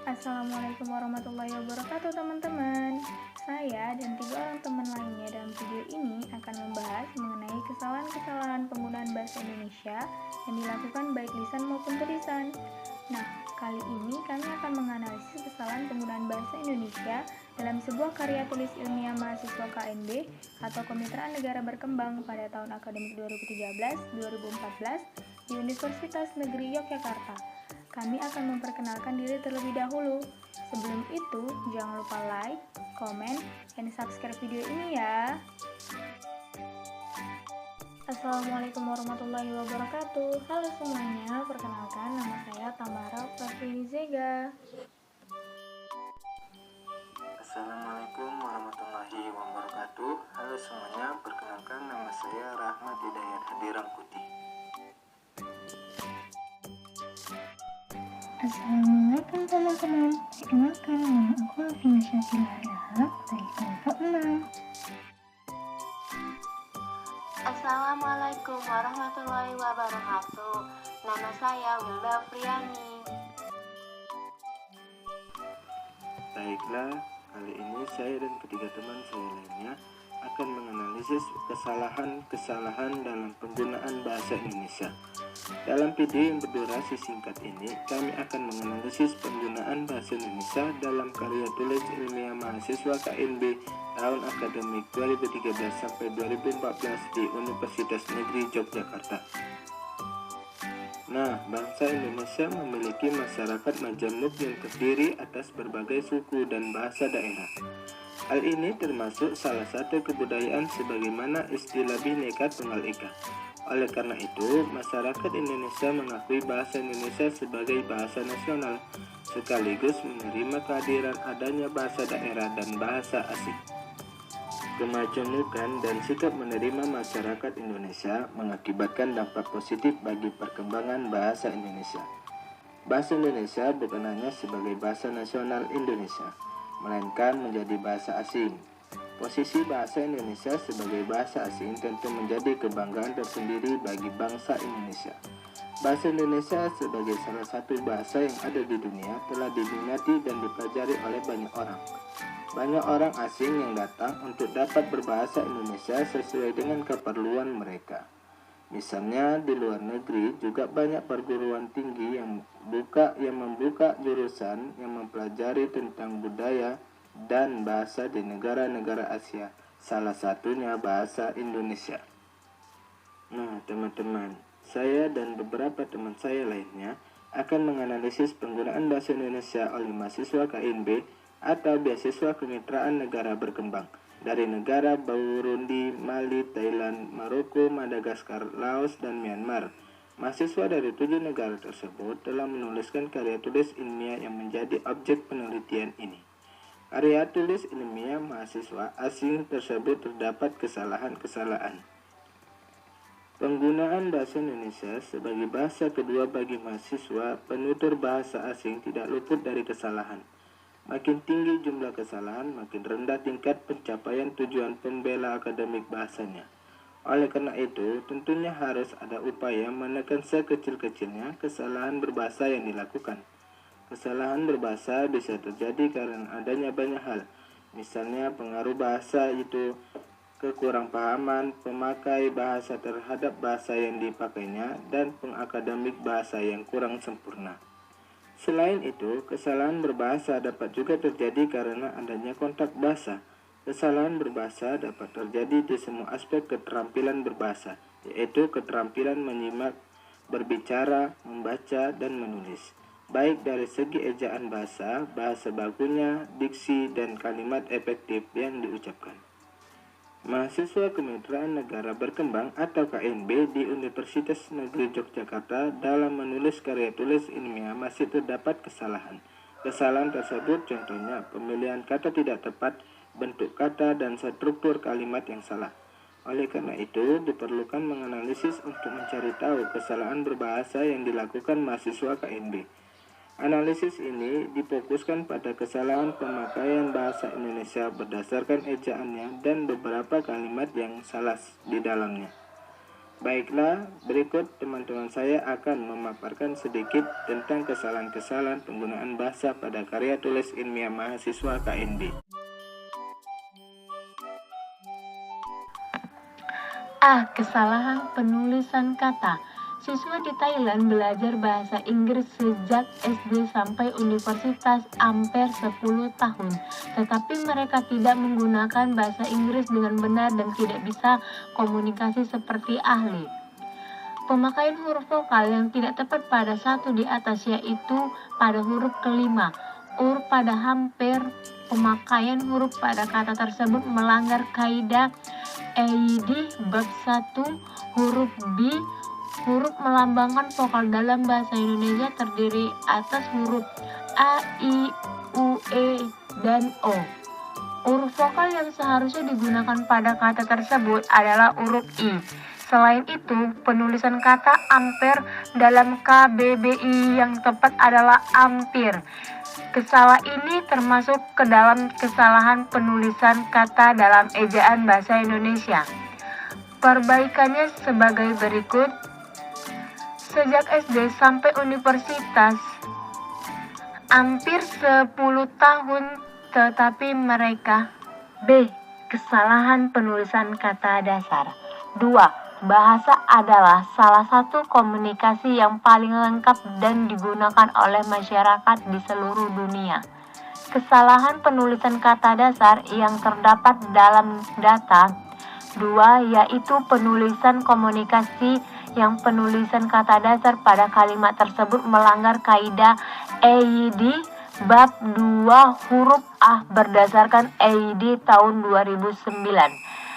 Assalamualaikum warahmatullahi wabarakatuh teman-teman. Saya dan 3 orang teman lainnya dalam video ini akan membahas mengenai kesalahan-kesalahan penggunaan bahasa Indonesia yang dilakukan baik lisan maupun tulisan. Nah, kali ini kami akan menganalisis kesalahan penggunaan bahasa Indonesia dalam sebuah karya tulis ilmiah mahasiswa KNB atau Kemitraan Negara Berkembang pada tahun akademik 2013-2014 di Universitas Negeri Yogyakarta. Kami akan memperkenalkan diri terlebih dahulu. Sebelum itu, jangan lupa like, komen, dan subscribe video ini ya. Assalamualaikum warahmatullahi wabarakatuh. Halo semuanya, perkenalkan nama saya Tamara Pravini Zega. Assalamualaikum warahmatullahi wabarakatuh. Halo semuanya, perkenalkan nama saya Rahmat Hidayat Hadirangkuti. Assalamualaikum teman-teman. Perkenalkan nama aku Alvina Syakila Dahab dari kelompok 6. Assalamualaikum warahmatullahi wabarakatuh. Nama saya Wilda Friani. Baiklah, kali ini saya dan ketiga teman saya lainnya akan menganalisis kesalahan-kesalahan dalam penggunaan bahasa Indonesia. Dalam video yang berdurasi singkat ini, kami akan menganalisis penggunaan bahasa Indonesia dalam karya tulis ilmiah mahasiswa KNB tahun akademik 2013-2014 di Universitas Negeri Yogyakarta. Nah, bangsa Indonesia memiliki masyarakat majemuk yang terdiri atas berbagai suku dan bahasa daerah. Hal ini termasuk salah satu kebudayaan sebagaimana istilah Bhinneka Tunggal Ika. Oleh karena itu, masyarakat Indonesia mengakui bahasa Indonesia sebagai bahasa nasional, sekaligus menerima kehadiran adanya bahasa daerah dan bahasa asing. Kemajemukan dan sikap menerima masyarakat Indonesia mengakibatkan dampak positif bagi perkembangan bahasa Indonesia. Bahasa Indonesia bukan hanya sebagai bahasa nasional Indonesia, melainkan menjadi bahasa asing. Posisi bahasa Indonesia sebagai bahasa asing tentu menjadi kebanggaan tersendiri bagi bangsa Indonesia. Bahasa Indonesia sebagai salah satu bahasa yang ada di dunia telah diminati dan dipelajari oleh banyak orang. Banyak orang asing yang datang untuk dapat berbahasa Indonesia sesuai dengan keperluan mereka. Misalnya di luar negeri juga banyak perguruan tinggi yang membuka jurusan yang mempelajari tentang budaya dan bahasa di negara-negara Asia, salah satunya bahasa Indonesia. Nah teman-teman, saya dan beberapa teman saya lainnya akan menganalisis penggunaan bahasa Indonesia oleh mahasiswa KNB atau beasiswa Kemitraan Negara Berkembang dari negara Burundi, Mali, Thailand, Maroko, Madagaskar, Laos, dan Myanmar. Mahasiswa dari 7 negara tersebut telah menuliskan karya tulis ilmiah yang menjadi objek penelitian ini. Karya tulis ilmiah mahasiswa asing tersebut terdapat kesalahan-kesalahan. Penggunaan bahasa Indonesia sebagai bahasa kedua bagi mahasiswa penutur bahasa asing tidak luput dari kesalahan. Makin tinggi jumlah kesalahan, makin rendah tingkat pencapaian tujuan pembela akademik bahasanya. Oleh karena itu, tentunya harus ada upaya menekan sekecil-kecilnya kesalahan berbahasa yang dilakukan. Kesalahan berbahasa bisa terjadi karena adanya banyak hal, misalnya pengaruh bahasa itu, kekurangpahaman pemakai bahasa terhadap bahasa yang dipakainya, dan pengakademik bahasa yang kurang sempurna. Selain itu, kesalahan berbahasa dapat juga terjadi karena adanya kontak bahasa. Kesalahan berbahasa dapat terjadi di semua aspek keterampilan berbahasa, yaitu keterampilan menyimak, berbicara, membaca, dan menulis. Baik dari segi ejaan bahasa, bahasa bakunya, diksi, dan kalimat efektif yang diucapkan. Mahasiswa Kemitraan Negara Berkembang atau KNB di Universitas Negeri Yogyakarta dalam menulis karya tulis ilmiah masih terdapat kesalahan. Kesalahan tersebut contohnya pemilihan kata tidak tepat, bentuk kata, dan struktur kalimat yang salah. Oleh karena itu, diperlukan menganalisis untuk mencari tahu kesalahan berbahasa yang dilakukan mahasiswa KNB. Analisis ini difokuskan pada kesalahan pemakaian bahasa Indonesia berdasarkan ejaannya dan beberapa kalimat yang salah di dalamnya. Baiklah, berikut teman-teman saya akan memaparkan sedikit tentang kesalahan-kesalahan penggunaan bahasa pada karya tulis ilmiah mahasiswa KNB. Kesalahan penulisan kata. Siswa di Thailand belajar bahasa Inggris sejak SD sampai universitas hampir 10 tahun. Tetapi mereka tidak menggunakan bahasa Inggris dengan benar dan tidak bisa komunikasi seperti ahli. Pemakaian huruf vokal yang tidak tepat pada satu di atas, yaitu pada huruf kelima. Huruf pada hampir pemakaian huruf pada kata tersebut melanggar kaidah EID bab 1 huruf B. Huruf melambangkan vokal dalam bahasa Indonesia terdiri atas huruf A, I, U, E, dan O. Huruf vokal yang seharusnya digunakan pada kata tersebut adalah huruf I. Selain itu, penulisan kata ampere dalam KBBI yang tepat adalah ampir. Kesalahan ini termasuk ke dalam kesalahan penulisan kata dalam ejaan bahasa Indonesia. Perbaikannya sebagai berikut. Sejak SD sampai universitas, hampir 10 tahun, tetapi mereka B. Kesalahan penulisan kata dasar. 2. Bahasa adalah salah satu komunikasi yang paling lengkap dan digunakan oleh masyarakat di seluruh dunia. Kesalahan penulisan kata dasar yang terdapat dalam data 2 yaitu penulisan komunikasi yang penulisan kata dasar pada kalimat tersebut melanggar kaidah EID bab 2 huruf A berdasarkan EID tahun 2009.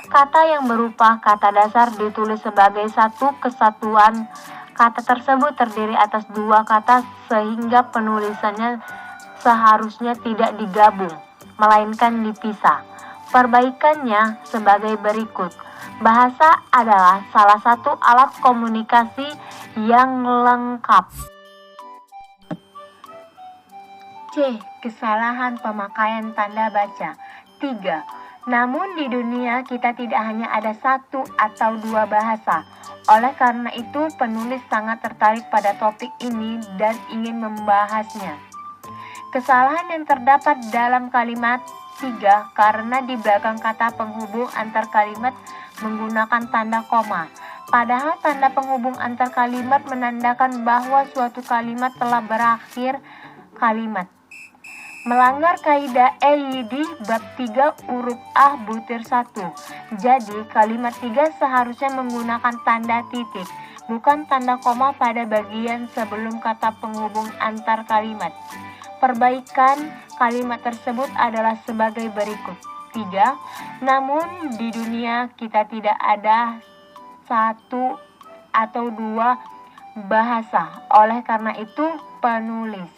Kata yang berupa kata dasar ditulis sebagai satu kesatuan. Kata tersebut terdiri atas dua kata sehingga penulisannya seharusnya tidak digabung, melainkan dipisah. Perbaikannya sebagai berikut. Bahasa adalah salah satu alat komunikasi yang lengkap. C. Kesalahan pemakaian tanda baca. 3. Namun di dunia kita tidak hanya ada satu atau dua bahasa. Oleh karena itu, penulis sangat tertarik pada topik ini dan ingin membahasnya. Kesalahan yang terdapat dalam kalimat 3 karena di belakang kata penghubung antar kalimat menggunakan tanda koma. Padahal tanda penghubung antar kalimat menandakan bahwa suatu kalimat telah berakhir kalimat. Melanggar kaidah EID bab 3 huruf A butir 1. Jadi kalimat 3 seharusnya menggunakan tanda titik, bukan tanda koma pada bagian sebelum kata penghubung antar kalimat. Perbaikan kalimat tersebut adalah sebagai berikut. 3. Namun di dunia kita tidak ada satu atau dua bahasa. Oleh karena itu, penulis.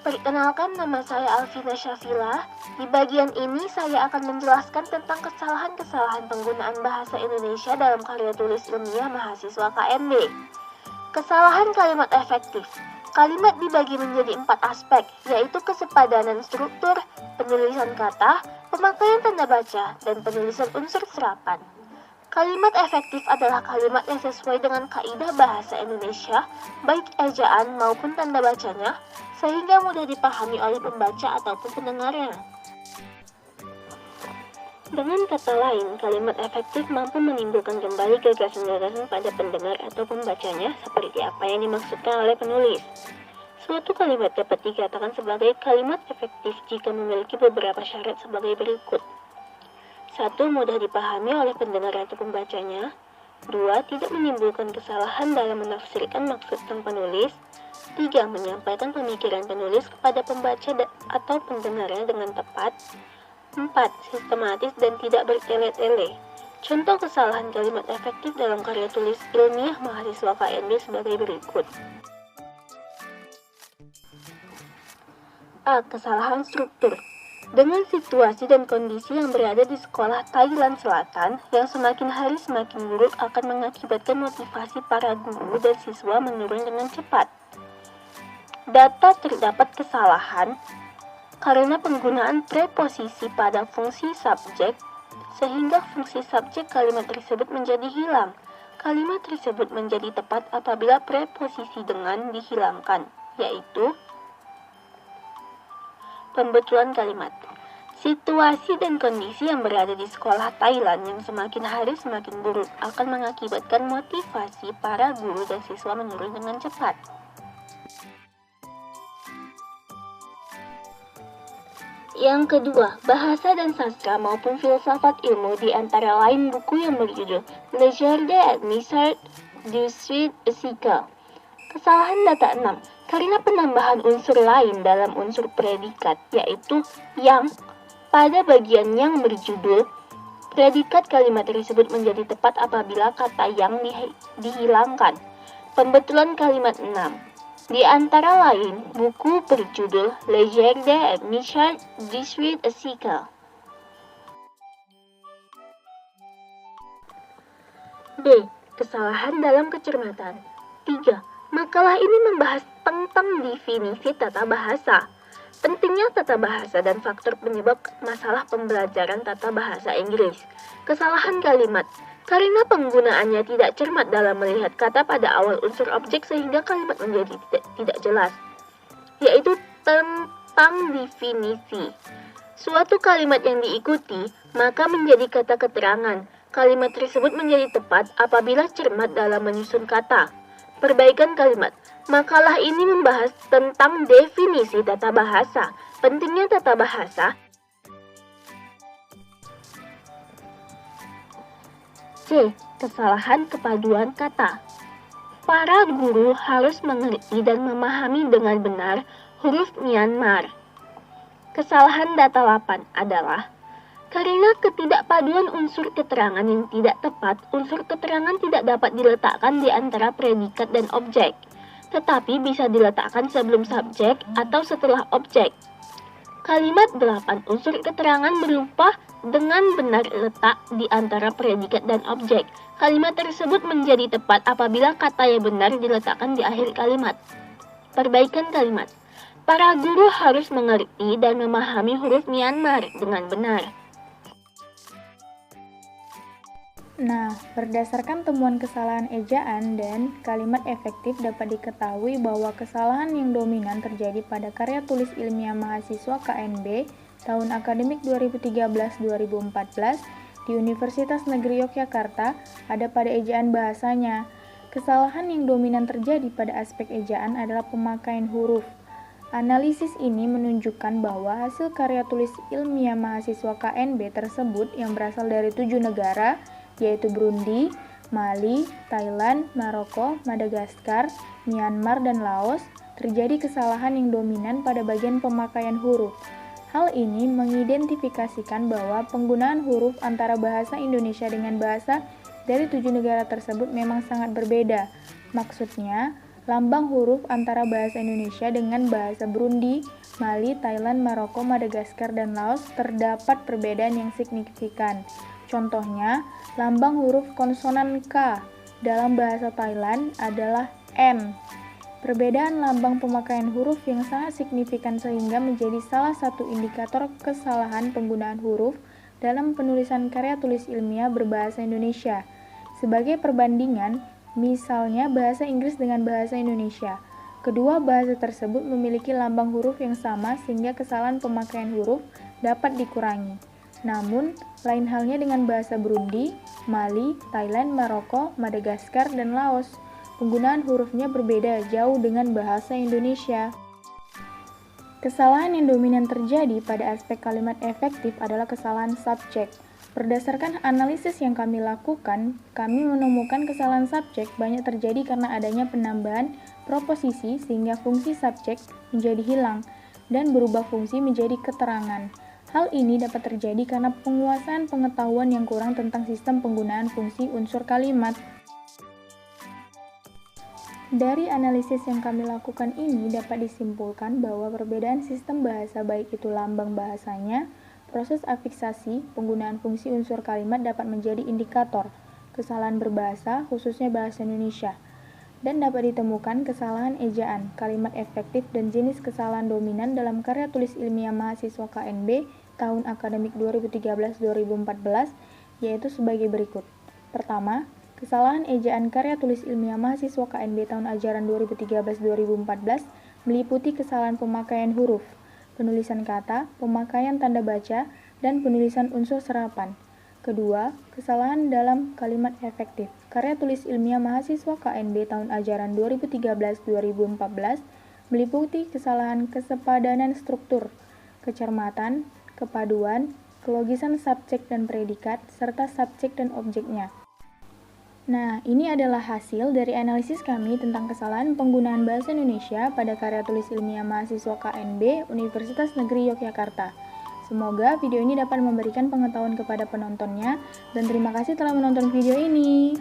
Perkenalkan, nama saya Alvina Syafila. Di bagian ini saya akan menjelaskan tentang kesalahan-kesalahan penggunaan bahasa Indonesia dalam karya tulis ilmiah mahasiswa KNB. Kesalahan kalimat efektif. Kalimat dibagi menjadi 4 aspek, yaitu kesepadanan struktur, penulisan kata, pemakaian tanda baca, dan penulisan unsur serapan. Kalimat efektif adalah kalimat yang sesuai dengan kaidah bahasa Indonesia, baik ejaan maupun tanda bacanya, sehingga mudah dipahami oleh pembaca ataupun pendengarnya. Dengan kata lain, kalimat efektif mampu menimbulkan kembali gagasan-gagasan pada pendengar atau pembacanya seperti apa yang dimaksudkan oleh penulis. Suatu kalimat dapat dikatakan sebagai kalimat efektif jika memiliki beberapa syarat sebagai berikut. 1. Mudah dipahami oleh pendengar atau pembacanya. 2. Tidak menimbulkan kesalahan dalam menafsirkan maksud sang penulis. 3. Menyampaikan pemikiran penulis kepada pembaca atau pendengarnya dengan tepat. 4. Sistematis dan tidak bertele-tele. Contoh kesalahan kalimat efektif dalam karya tulis ilmiah mahasiswa KNB sebagai berikut. A. Kesalahan struktur. Dengan situasi dan kondisi yang berada di sekolah Thailand Selatan yang semakin hari semakin buruk akan mengakibatkan motivasi para guru dan siswa menurun dengan cepat. Data terdapat kesalahan karena penggunaan preposisi pada fungsi subjek sehingga fungsi subjek kalimat tersebut menjadi hilang. Kalimat tersebut menjadi tepat apabila preposisi dengan dihilangkan, yaitu pembetulan kalimat. Situasi dan kondisi yang berada di sekolah Thailand yang semakin hari semakin buruk akan mengakibatkan motivasi para guru dan siswa menurun dengan cepat. Yang kedua, bahasa dan sastra maupun filsafat ilmu di antara lain buku yang berjudul Le Jardin et Misère du Sud Siècle. Kesalahan data 6, karena penambahan unsur lain dalam unsur predikat, yaitu yang pada bagian yang berjudul, predikat kalimat tersebut menjadi tepat apabila kata yang dihilangkan. Pembetulan kalimat 6. Di antara lain, buku berjudul Le Jardin et Misère du Sud Siècle. B. Kesalahan dalam kecermatan. 3. Makalah ini membahas tentang definisi tata bahasa. Pentingnya tata bahasa dan faktor penyebab masalah pembelajaran tata bahasa Inggris. Kesalahan kalimat. Karena penggunaannya tidak cermat dalam melihat kata pada awal unsur objek sehingga kalimat menjadi tidak jelas, yaitu tentang definisi. Suatu kalimat yang diikuti, maka menjadi kata keterangan. Kalimat tersebut menjadi tepat apabila cermat dalam menyusun kata. Perbaikan kalimat. Makalah ini membahas tentang definisi tata bahasa. Pentingnya tata bahasa. C. Kesalahan kepaduan kata. Para guru harus mengerti dan memahami dengan benar huruf Myanmar. Kesalahan data 8 adalah karena ketidakpaduan unsur keterangan yang tidak tepat, unsur keterangan tidak dapat diletakkan di antara predikat dan objek, tetapi bisa diletakkan sebelum subjek atau setelah objek. Kalimat 8 unsur keterangan berupa dengan benar letak di antara predikat dan objek. Kalimat tersebut menjadi tepat apabila kata yang benar diletakkan di akhir kalimat. Perbaikan kalimat. Para guru harus mengerti dan memahami huruf Myanmar dengan benar. Nah, berdasarkan temuan kesalahan ejaan dan kalimat efektif dapat diketahui bahwa kesalahan yang dominan terjadi pada karya tulis ilmiah mahasiswa KNB tahun akademik 2013-2014 di Universitas Negeri Yogyakarta ada pada ejaan bahasanya. Kesalahan yang dominan terjadi pada aspek ejaan adalah pemakaian huruf. Analisis ini menunjukkan bahwa hasil karya tulis ilmiah mahasiswa KNB tersebut yang berasal dari 7 negara, yaitu Burundi, Mali, Thailand, Maroko, Madagaskar, Myanmar, dan Laos, terjadi kesalahan yang dominan pada bagian pemakaian huruf. Hal ini mengidentifikasikan bahwa penggunaan huruf antara bahasa Indonesia dengan bahasa dari 7 negara tersebut memang sangat berbeda. Maksudnya, lambang huruf antara bahasa Indonesia dengan bahasa Burundi, Mali, Thailand, Maroko, Madagaskar, dan Laos terdapat perbedaan yang signifikan. Contohnya, lambang huruf konsonan K dalam bahasa Thailand adalah N. Perbedaan lambang pemakaian huruf yang sangat signifikan sehingga menjadi salah satu indikator kesalahan penggunaan huruf dalam penulisan karya tulis ilmiah berbahasa Indonesia. Sebagai perbandingan, misalnya bahasa Inggris dengan bahasa Indonesia. Kedua bahasa tersebut memiliki lambang huruf yang sama sehingga kesalahan pemakaian huruf dapat dikurangi. Namun, lain halnya dengan bahasa Burundi, Mali, Thailand, Maroko, Madagaskar, dan Laos. Penggunaan hurufnya berbeda jauh dengan bahasa Indonesia. Kesalahan yang dominan terjadi pada aspek kalimat efektif adalah kesalahan subjek. Berdasarkan analisis yang kami lakukan, kami menemukan kesalahan subjek banyak terjadi karena adanya penambahan proposisi sehingga fungsi subjek menjadi hilang dan berubah fungsi menjadi keterangan. Hal ini dapat terjadi karena penguasaan pengetahuan yang kurang tentang sistem penggunaan fungsi unsur kalimat. Dari analisis yang kami lakukan ini dapat disimpulkan bahwa perbedaan sistem bahasa baik itu lambang bahasanya, proses afiksasi, penggunaan fungsi unsur kalimat dapat menjadi indikator kesalahan berbahasa, khususnya bahasa Indonesia. Dan dapat ditemukan kesalahan ejaan, kalimat efektif, dan jenis kesalahan dominan dalam karya tulis ilmiah mahasiswa KNB tahun akademik 2013-2014, yaitu sebagai berikut. Pertama, kesalahan ejaan karya tulis ilmiah mahasiswa KNB tahun ajaran 2013-2014 meliputi kesalahan pemakaian huruf, penulisan kata, pemakaian tanda baca, dan penulisan unsur serapan. Kedua, kesalahan dalam kalimat efektif. Karya tulis ilmiah mahasiswa KNB tahun ajaran 2013-2014 meliputi kesalahan kesepadanan struktur, kecermatan, kepaduan, kelogisan subjek dan predikat, serta subjek dan objeknya. Nah, ini adalah hasil dari analisis kami tentang kesalahan penggunaan bahasa Indonesia pada karya tulis ilmiah mahasiswa KNB Universitas Negeri Yogyakarta. Semoga video ini dapat memberikan pengetahuan kepada penontonnya, dan terima kasih telah menonton video ini.